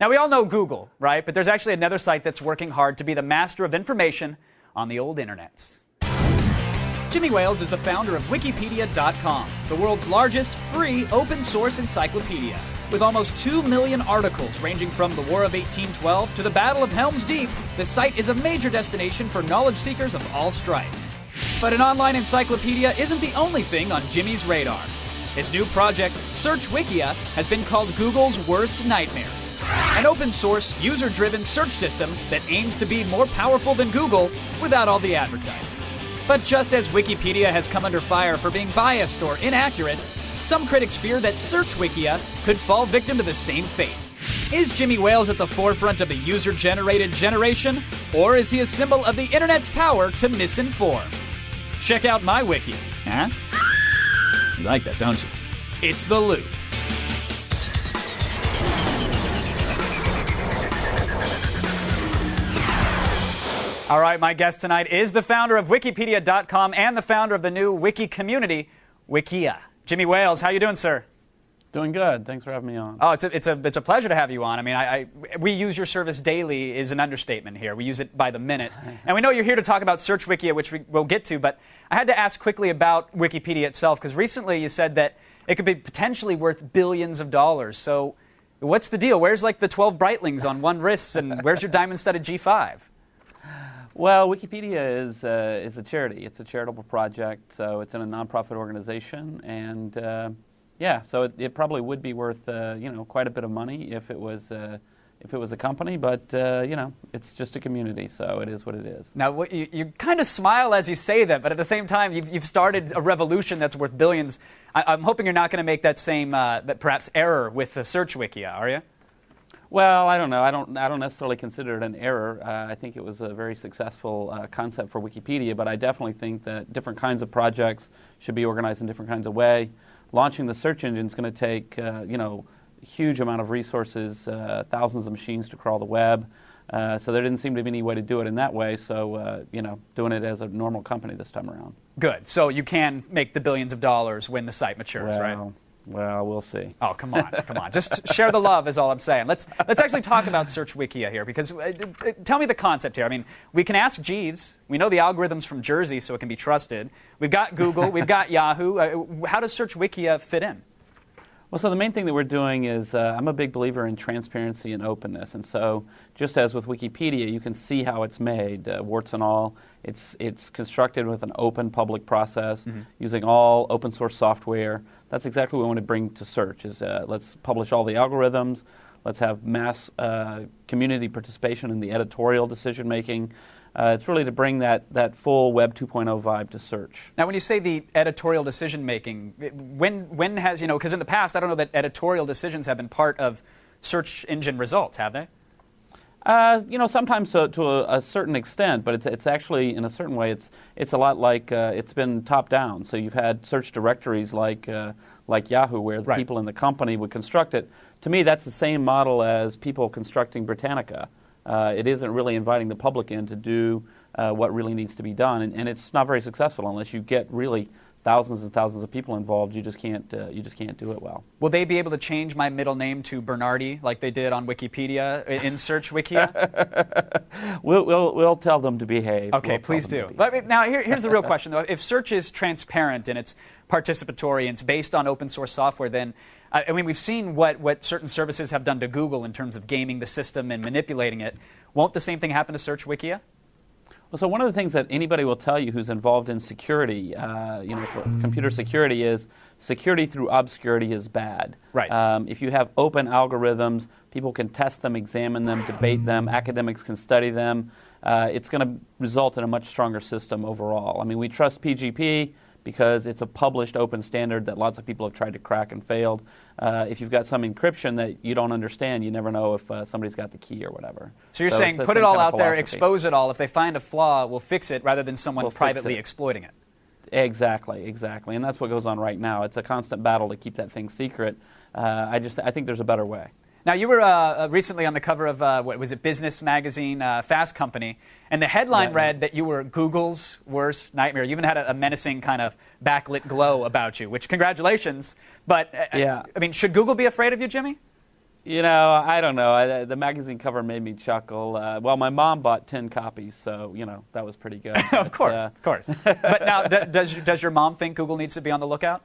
Now, we all know Google, right? But there's actually another site that's working hard to be the master of information on the old internets. Jimmy Wales is the founder of Wikipedia.com, the world's largest free open-source encyclopedia. With almost 2 million articles ranging from the War of 1812 to the Battle of Helm's Deep, the site is a major destination for knowledge seekers of all stripes. But an online encyclopedia isn't the only thing on Jimmy's radar. His new project, Search Wikia, has been called Google's worst nightmare. An open-source, user-driven search system that aims to be more powerful than Google without all the advertising. But just as Wikipedia has come under fire for being biased or inaccurate, some critics fear that Search Wikia could fall victim to the same fate. Is Jimmy Wales at the forefront of the user-generated generation, or is he a symbol of the internet's power to misinform? Check out my wiki. Huh? You like that, don't you? It's The Loop. All right, my guest tonight is the founder of Wikipedia.com and the founder of the new wiki community, Wikia. Jimmy Wales, how you doing, sir? Doing good. Thanks for having me on. Oh, it's a pleasure to have you on. I mean, we use your service daily is an understatement here. We use it by the minute. And we know you're here to talk about Search Wikia, which we'll get to, but I had to ask quickly about Wikipedia itself, because recently you said that it could be potentially worth billions of dollars. So what's the deal? Where's like the 12 Breitlings on one wrist, and where's your diamond-studded G5? Well, Wikipedia is a charity. It's a charitable project, so it's in a nonprofit organization, and so it probably would be worth quite a bit of money if it was a company, but it's just a community, so it is what it is. Now, you kind of smile as you say that, but at the same time, you've started a revolution that's worth billions. I'm hoping you're not going to make that same that perhaps error with the Search Wikia, are you? Well, I don't know. I don't necessarily consider it an error. I think it was a very successful concept for Wikipedia, but I definitely think that different kinds of projects should be organized in different kinds of way. Launching the search engine is going to take a huge amount of resources, thousands of machines to crawl the web. So there didn't seem to be any way to do it in that way. So doing it as a normal company this time around. Good. So you can make the billions of dollars when the site matures, right? Well, we'll see. Oh, come on. Just share the love is all I'm saying. Let's actually talk about Search Wikia here, because tell me the concept here. I mean, we can ask Jeeves. We know the algorithm's from Jersey, so it can be trusted. We've got Google. We've got Yahoo. How does Search Wikia fit in? Well, so the main thing that we're doing is I'm a big believer in transparency and openness. And so just as with Wikipedia, you can see how it's made, warts and all. It's constructed with an open public process using all open source software. That's exactly what we want to bring to search is let's publish all the algorithms. Let's have mass community participation in the editorial decision making. It's really to bring that full Web 2.0 vibe to search. Now, when you say the editorial decision-making, when has, because in the past, I don't know that editorial decisions have been part of search engine results, have they? Sometimes to a certain extent, but it's actually, in a certain way, it's a lot like it's been top-down. So you've had search directories like Yahoo, where the people in the company would construct it. To me, that's the same model as people constructing Britannica. It isn't really inviting the public in to do what really needs to be done, and it's not very successful unless you get really thousands and thousands of people involved. You just can't do it well. Will they be able to change my middle name to Bernardi like they did on Wikipedia in Search Wikia? We'll tell them to behave. Okay, please do. But now here's the real question though: if search is transparent and it's participatory and it's based on open source software, then I mean, we've seen what certain services have done to Google in terms of gaming the system and manipulating it. Won't the same thing happen to Search Wikia? Well, so one of the things that anybody will tell you who's involved in security, for computer security, is security through obscurity is bad. Right. If you have open algorithms, people can test them, examine them, debate them, academics can study them. It's going to result in a much stronger system overall. I mean, we trust PGP because it's a published open standard that lots of people have tried to crack and failed. If you've got some encryption that you don't understand, you never know if somebody's got the key or whatever. So you're saying put it all out there, expose it all. If they find a flaw, we'll fix it rather than someone privately exploiting it. Exactly. And that's what goes on right now. It's a constant battle to keep that thing secret. I think there's a better way. Now, you were recently on the cover of, what was it, Business Magazine, Fast Company, and the headline read that you were Google's worst nightmare. You even had a menacing kind of backlit glow about you, which, congratulations. But, I mean, should Google be afraid of you, Jimmy? You know, I don't know. The magazine cover made me chuckle. Well, my mom bought 10 copies, so, you know, that was pretty good. Of course. But now, does your mom think Google needs to be on the lookout?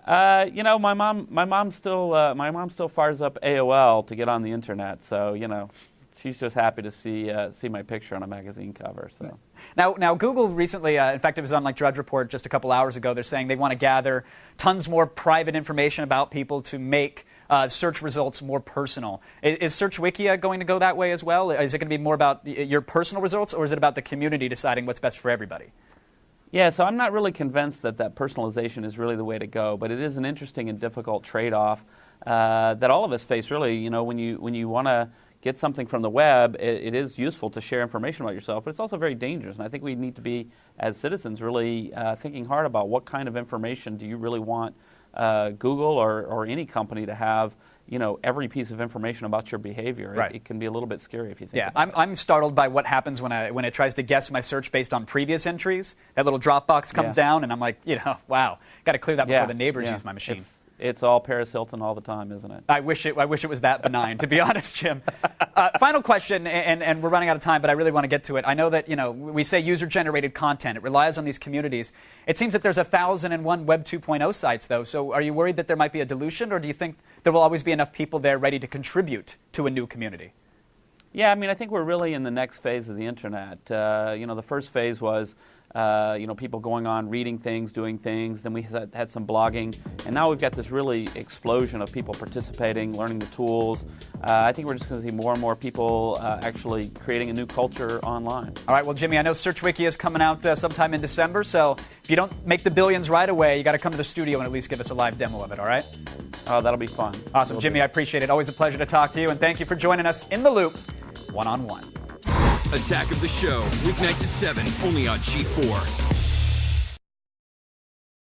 You know, my mom still fires up AOL to get on the internet. So, you know, she's just happy to see my picture on a magazine cover. So now Google recently, in fact, it was on like Drudge Report just a couple hours ago. They're saying they want to gather tons more private information about people to make search results more personal. Is SearchWikia going to go that way as well? Is it going to be more about your personal results, or is it about the community deciding what's best for everybody? Yeah, so I'm not really convinced that personalization is really the way to go, but it is an interesting and difficult trade-off that all of us face, really. You know, when you want to get something from the web, it is useful to share information about yourself, but it's also very dangerous. And I think we need to be, as citizens, really thinking hard about what kind of information do you really want Google or any company to have, you know, every piece of information about your behavior. Right. It can be a little bit scary if you think about it. I'm startled by what happens when it tries to guess my search based on previous entries. That little drop box comes down, and I'm like, you know, wow, got to clear that before the neighbors use my machine. It's all Paris Hilton all the time, isn't it? I wish it was that benign, to be honest, Jim. Final question, and we're running out of time, but I really want to get to it. I know that, you know, we say user-generated content. It relies on these communities. It seems that there's 1,001 Web 2.0 sites, though. So are you worried that there might be a dilution, or do you think there will always be enough people there ready to contribute to a new community? Yeah, I mean, I think we're really in the next phase of the internet. You know, the first phase was you know, people going on, reading things, doing things. Then we had some blogging, and now we've got this really explosion of people participating, learning the tools. I think we're just going to see more and more people actually creating a new culture online. All right, well, Jimmy, I know SearchWiki is coming out sometime in December, so if you don't make the billions right away, you got to come to the studio and at least give us a live demo of it, all right? Oh, that'll be fun. Awesome, Jimmy, I appreciate it. Always a pleasure to talk to you, and thank you for joining us in The Loop, one-on-one. Attack of the Show, weeknights at 7, only on G4.